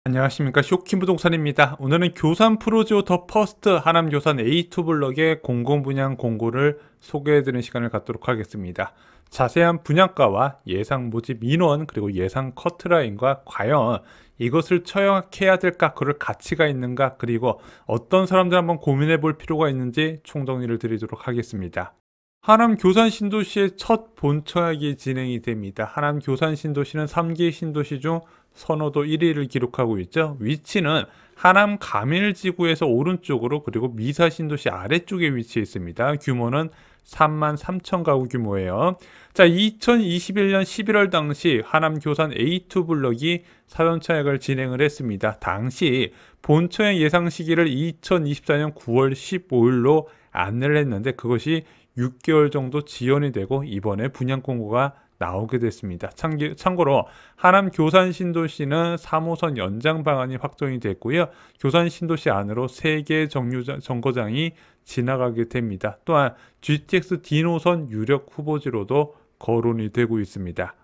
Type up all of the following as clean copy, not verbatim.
안녕하십니까, 쇼킹부동산입니다. 오늘은 교산 프로지오 더 퍼스트 하남교산 A2 블럭의 공공분양 공고를 소개해드리는 시간을 갖도록 하겠습니다. 자세한 분양가와 예상 모집 인원 그리고 예상 커트라인과 과연 이것을 처형해야 될까, 그럴 가치가 있는가, 그리고 어떤 사람들 한번 고민해 볼 필요가 있는지 총정리를 드리도록 하겠습니다. 하남 교산 신도시의 첫 본청약이 진행이 됩니다. 하남 교산 신도시는 3기 신도시 중 선호도 1위를 기록하고 있죠. 위치는 하남 가밀지구에서 오른쪽으로, 그리고 미사 신도시 아래쪽에 위치해 있습니다. 규모는 3만 3천 가구 규모예요. 자, 2021년 11월 당시 하남 교산 A2 블럭이 사전청약을 진행을 했습니다. 당시 본청약 예상 시기를 2024년 9월 15일로 안내를 했는데, 그것이 6개월 정도 지연이 되고 이번에 분양 공고가 나오게 됐습니다. 참고로 하남 교산 신도시는 3호선 연장 방안이 확정이 됐고요. 교산 신도시 안으로 3개의 정거장이 지나가게 됩니다. 또한 GTX D노선 유력 후보지로도 거론이 되고 있습니다.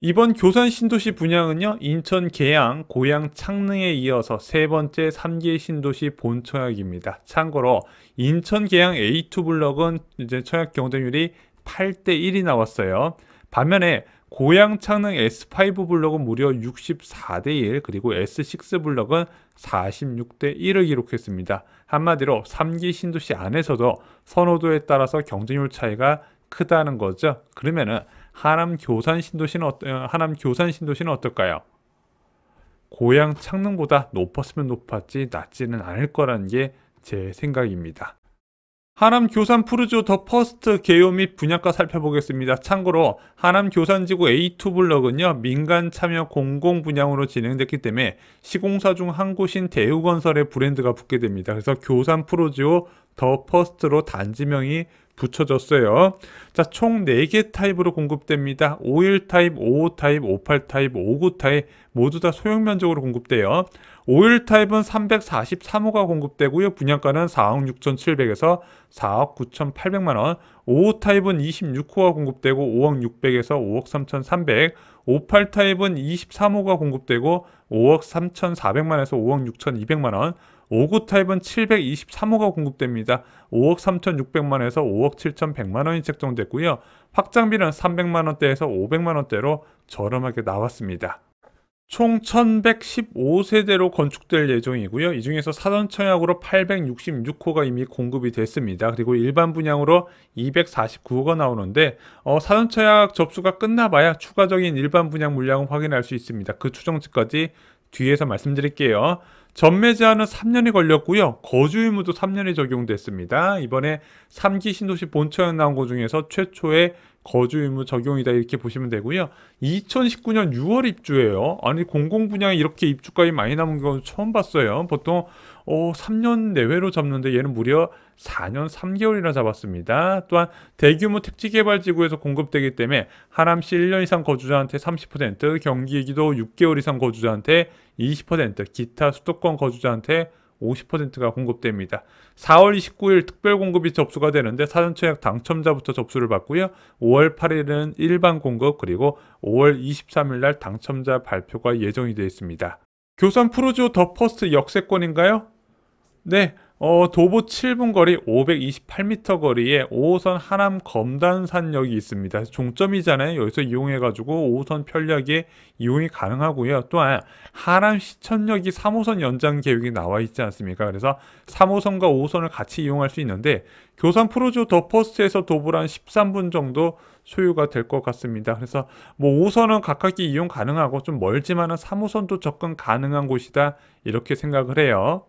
이번 교산 신도시 분양은요, 인천 계양, 고양 창릉에 이어서 세 번째 3기 신도시 본청약입니다. 참고로 인천 계양 A2 블럭은 이제 청약 경쟁률이 8대 1이 나왔어요. 반면에 고양 창릉 S5 블럭은 무려 64대 1, 그리고 S6 블럭은 46대 1을 기록했습니다. 한마디로 3기 신도시 안에서도 선호도에 따라서 경쟁률 차이가 크다는 거죠. 그러면은 하남 교산 신도시는 어떨까요? 고양 창릉보다 높았으면 높았지 낮지는 않을 거라는 게 제 생각입니다. 하남 교산 푸르지오 더 퍼스트 개요 및 분양가 살펴보겠습니다. 참고로 하남 교산지구 A2 블럭은요, 민간 참여 공공 분양으로 진행됐기 때문에 시공사 중 한 곳인 대우건설의 브랜드가 붙게 됩니다. 그래서 교산 푸르지오 더 퍼스트로 단지명이 붙여졌어요. 자, 총 4개 타입으로 공급됩니다. 51 타입, 55 타입, 58 타입, 59 타입 모두 다 소형 면적으로 공급돼요. 51 타입은 343호가 공급되고요. 분양가는 4억 6,700에서 4억 9,800만원. 55 타입은 26호가 공급되고 5억 600에서 5억 3,300. 58 타입은 23호가 공급되고 5억 3,400만원에서 5억 6,200만원. 59 타입은 723호가 공급됩니다. 5억 3,600만원에서 5억 7,100만원이 책정됐고요. 확장비는 300만원대에서 500만원대로 저렴하게 나왔습니다. 총 1115세대로 건축될 예정이고요. 이 중에서 사전청약으로 866호가 이미 공급이 됐습니다. 그리고 일반 분양으로 249호가 나오는데, 사전청약 접수가 끝나봐야 추가적인 일반 분양 물량을 확인할 수 있습니다. 그 추정치까지 뒤에서 말씀드릴게요. 전매 제한은 3년이 걸렸고요. 거주 의무도 3년이 적용됐습니다. 이번에 3기 신도시 본청약 나온 것 중에서 최초의 거주 의무 적용이다, 이렇게 보시면 되고요. 2019년 6월 입주예요. 아니, 공공분양에 이렇게 입주가이 많이 남은 건 처음 봤어요. 보통 3년 내외로 잡는데 얘는 무려 4년 3개월이나 잡았습니다. 또한 대규모 택지개발지구에서 공급되기 때문에 하남시 1년 이상 거주자한테 30%, 경기도 6개월 이상 거주자한테 20%, 기타 수도권 거주자한테 50%가 공급됩니다. 4월 29일 특별 공급이 접수가 되는데 사전청약 당첨자부터 접수를 받고요. 5월 8일은 일반 공급, 그리고 5월 23일 날 당첨자 발표가 예정이 되어 있습니다. 교산 프로지오 더 퍼스트 역세권인가요? 네, 도보 7분 거리 528m 거리에 5호선 하남 검단산역이 있습니다. 종점이잖아요. 여기서 이용해가지고 5호선 편리하게 이용이 가능하고요. 또한 하남 시천역이 3호선 연장 계획이 나와 있지 않습니까? 그래서 3호선과 5호선을 같이 이용할 수 있는데, 교산 프로지오 더 퍼스트에서 도보로 한 13분 정도 소요가 될 것 같습니다. 그래서 뭐 5호선은 가깝게 이용 가능하고 좀 멀지만은 3호선도 접근 가능한 곳이다, 이렇게 생각을 해요.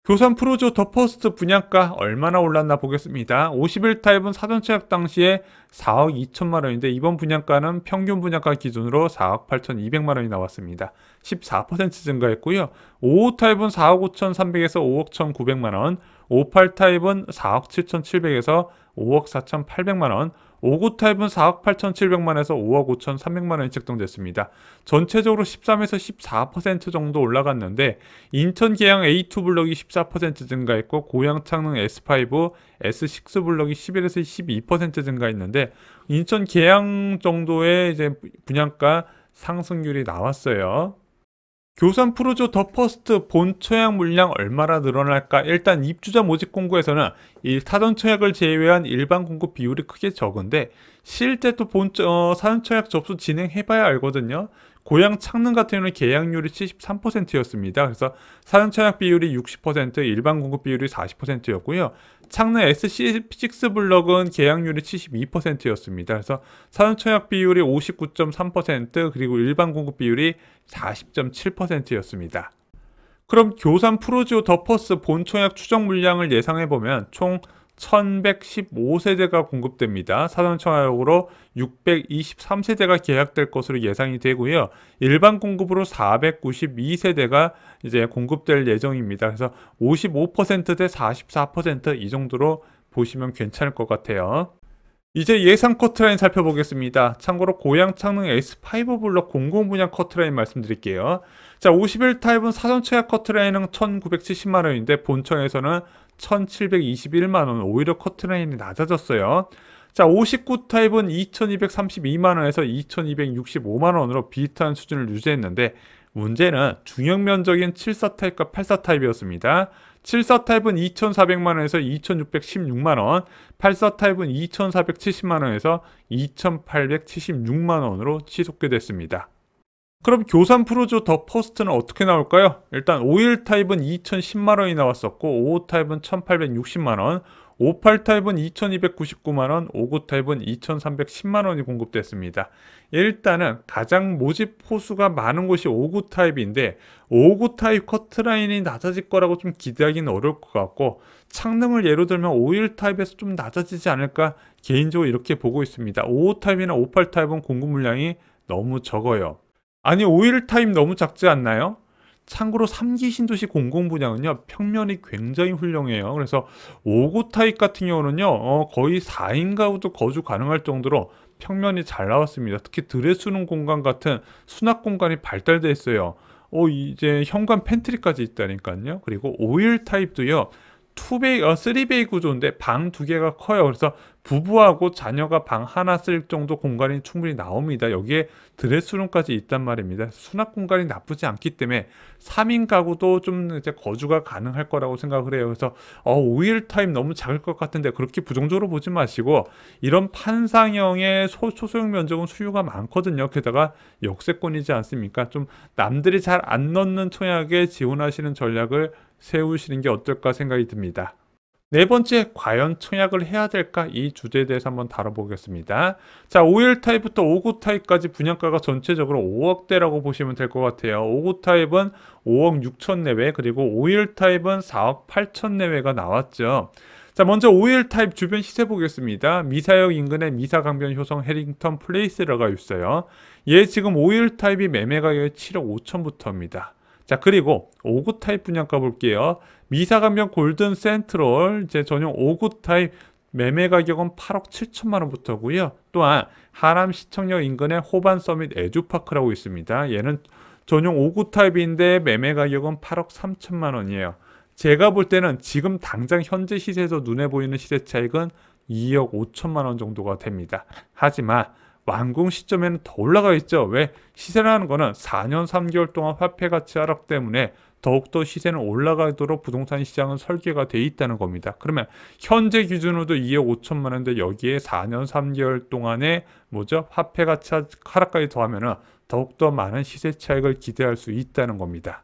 교산 프로지오 더 퍼스트 분양가 얼마나 올랐나 보겠습니다. 51 타입은 사전청약 당시에 4억 2천만 원인데, 이번 분양가는 평균 분양가 기준으로 4억 8,200만 원이 나왔습니다. 14% 증가했고요. 55 타입은 4억 5,300에서 5억 1,900만 원, 58 타입은 4억 7,700에서 5억 4,800만 원, 59 타입은 4억 8,700만에서 5억 5,300만 원이 책정됐습니다. 전체적으로 13에서 14% 정도 올라갔는데, 인천 계양 A2 블럭이 14% 증가했고, 고양 창릉 S5, S6 블럭이 11에서 12% 증가했는데, 인천 계양 정도의 이제 분양가 상승률이 나왔어요. 교산 프로조 더 퍼스트 본 청약 물량 얼마나 늘어날까? 일단 입주자 모집 공고에서는 이 사전 청약을 제외한 일반 공급 비율이 크게 적은데 실제 또 사전 청약 접수 진행해봐야 알거든요. 고양 창릉 같은 경우는 계약률이 73%였습니다. 그래서 사전 청약 비율이 60%, 일반 공급 비율이 40%였고요. 창릉 SC6 블럭은 계약률이 72%였습니다. 그래서 사전 청약 비율이 59.3%, 그리고 일반 공급 비율이 40.7%였습니다. 그럼 교산 프로지오 더 퍼스 본 청약 추정 물량을 예상해보면 총 1115세대가 공급됩니다. 사전 청약으로 623세대가 계약될 것으로 예상이 되고요. 일반 공급으로 492세대가 이제 공급될 예정입니다. 그래서 55%대 44% 이 정도로 보시면 괜찮을 것 같아요. 이제 예상 커트라인 살펴보겠습니다. 참고로 고양 창릉 S5 블럭 공공분양 커트라인 말씀드릴게요. 자, 51 타입은 사전 청약 커트라인은 1970만원인데 본청에서는 1721만원, 오히려 커트라인이 낮아졌어요. 자, 59 타입은 2232만원에서 2265만원으로 비슷한 수준을 유지했는데 문제는 중형 면적인 74 타입과 84 타입이었습니다. 74 타입은 2,400만원에서 2,616만원, 84 타입은 2,470만원에서 2,876만원으로 치솟게 됐습니다. 그럼 교산 프로조 더 퍼스트는 어떻게 나올까요? 일단 51 타입은 2,010만원이 나왔었고 55 타입은 1,860만원, 58 타입은 2,299만원, 59 타입은 2,310만원이 공급됐습니다. 일단은 가장 모집 호수가 많은 곳이 59 타입인데 59 타입 커트라인이 낮아질 거라고 좀 기대하기는 어려울 것 같고 창릉을 예로 들면 51 타입에서 좀 낮아지지 않을까 개인적으로 이렇게 보고 있습니다. 55 타입이나 58 타입은 공급 물량이 너무 적어요. 아니 51 타입 너무 작지 않나요? 참고로 3기 신도시 공공분양은요 평면이 굉장히 훌륭해요. 그래서 59 타입 같은 경우는요 거의 4인 가구도 거주 가능할 정도로 평면이 잘 나왔습니다. 특히 드레스룸 공간 같은 수납 공간이 발달되어 있어요. 이제 현관 팬트리까지 있다니까요. 그리고 51 타입도요 3베이 구조인데 방 2개가 커요. 그래서 부부하고 자녀가 방 하나 쓸 정도 공간이 충분히 나옵니다. 여기에 드레스룸까지 있단 말입니다. 수납 공간이 나쁘지 않기 때문에 3인 가구도 좀 이제 거주가 가능할 거라고 생각을 해요. 그래서 51 타입 너무 작을 것 같은데 그렇게 부정적으로 보지 마시고 이런 판상형의 소소형 면적은 수요가 많거든요. 게다가 역세권이지 않습니까? 좀 남들이 잘 안 넣는 청약에 지원하시는 전략을 세우시는 게 어떨까 생각이 듭니다. 네 번째, 과연 청약을 해야 될까? 이 주제에 대해서 한번 다뤄보겠습니다. 자, 51 타입부터 59 타입까지 분양가가 전체적으로 5억대라고 보시면 될 것 같아요. 59 타입은 5억 6천 내외, 그리고 51 타입은 4억 8천 내외가 나왔죠. 자, 먼저 51 타입 주변 시세 보겠습니다. 미사역 인근에 미사강변 효성 해링턴 플레이스라가 있어요. 얘 지금 51 타입이 매매 가격이 7억 5천부터입니다. 자, 그리고 59 타입 분양가 볼게요. 미사강변 골든 센트럴 이제 전용 59 타입 매매 가격은 8억 7천만 원부터고요. 또한 하남 시청역 인근의 호반 서밋 에듀파크라고 있습니다. 얘는 전용 59 타입인데 매매 가격은 8억 3천만 원이에요. 제가 볼 때는 지금 당장 현재 시세에서 눈에 보이는 시세 차익은 2억 5천만 원 정도가 됩니다. 하지만 완공 시점에는 더 올라가 있죠. 왜? 시세라는 거는 4년 3개월 동안 화폐 가치 하락 때문에 더욱더 시세는 올라가도록 부동산 시장은 설계가 돼 있다는 겁니다. 그러면 현재 기준으로도 2억 5천만 원인데 여기에 4년 3개월 동안에 화폐 가치 하락까지 더하면은 더욱더 많은 시세 차익을 기대할 수 있다는 겁니다.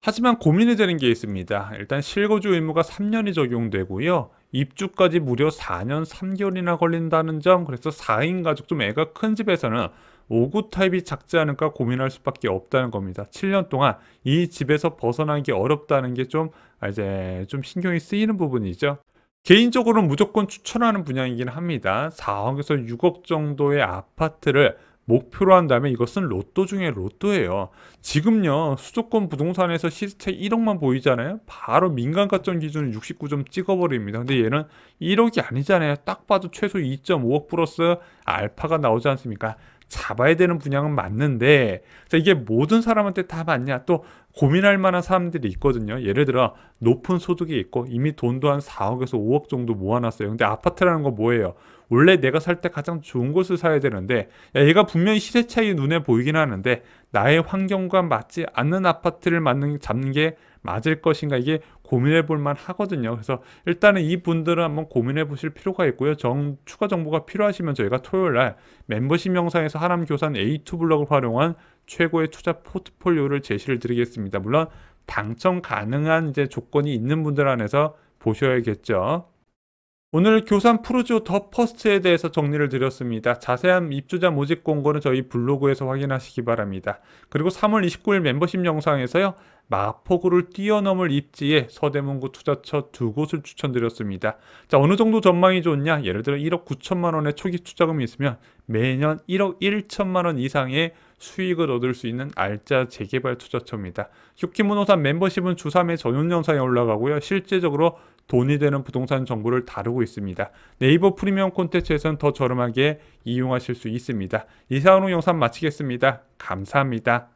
하지만 고민이 되는 게 있습니다. 일단 실거주 의무가 3년이 적용되고요. 입주까지 무려 4년 3개월이나 걸린다는 점, 그래서 4인 가족 좀 애가 큰 집에서는 59 타입이 작지 않을까 고민할 수밖에 없다는 겁니다. 7년 동안 이 집에서 벗어나기 어렵다는 게 좀 신경이 쓰이는 부분이죠. 개인적으로는 무조건 추천하는 분양이긴 합니다. 4억에서 6억 정도의 아파트를 목표로 한다면 이것은 로또 중에 로또예요. 지금요 수도권 부동산에서 시세 1억만 보이잖아요. 바로 민간가점 기준은 69점 찍어버립니다. 근데 얘는 1억이 아니잖아요. 딱 봐도 최소 2.5억 플러스 알파가 나오지 않습니까? 잡아야 되는 분양은 맞는데 자, 이게 모든 사람한테 다 맞냐? 또 고민할 만한 사람들이 있거든요. 예를 들어 높은 소득이 있고 이미 돈도 한 4억에서 5억 정도 모아놨어요. 근데 아파트라는 건 뭐예요? 원래 내가 살 때 가장 좋은 곳을 사야 되는데, 야, 얘가 분명히 시세 차익이 눈에 보이긴 하는데 나의 환경과 맞지 않는 아파트를 잡는 게 맞을 것인가, 이게 고민해 볼 만 하거든요. 그래서 일단은 이분들은 한번 고민해 보실 필요가 있고요. 추가 정보가 필요하시면 저희가 토요일 날 멤버십 영상에서 하남교산 A2 블럭을 활용한 최고의 투자 포트폴리오를 제시를 드리겠습니다. 물론 당첨 가능한 이제 조건이 있는 분들 안에서 보셔야겠죠. 오늘 교산 프로지오 더 퍼스트에 대해서 정리를 드렸습니다. 자세한 입주자 모집 공고는 저희 블로그에서 확인하시기 바랍니다. 그리고 3월 29일 멤버십 영상에서요, 마포구를 뛰어넘을 입지에 서대문구 투자처 두 곳을 추천드렸습니다. 자, 어느 정도 전망이 좋냐? 예를 들어 1억 9천만 원의 초기 투자금이 있으면 매년 1억 1천만 원 이상의 수익을 얻을 수 있는 알짜 재개발 투자처입니다. 휴키문호산 멤버십은 주3회 전용 영상에 올라가고요. 실제적으로 돈이 되는 부동산 정보를 다루고 있습니다. 네이버 프리미엄 콘텐츠에서는 더 저렴하게 이용하실 수 있습니다. 이상으로 영상 마치겠습니다. 감사합니다.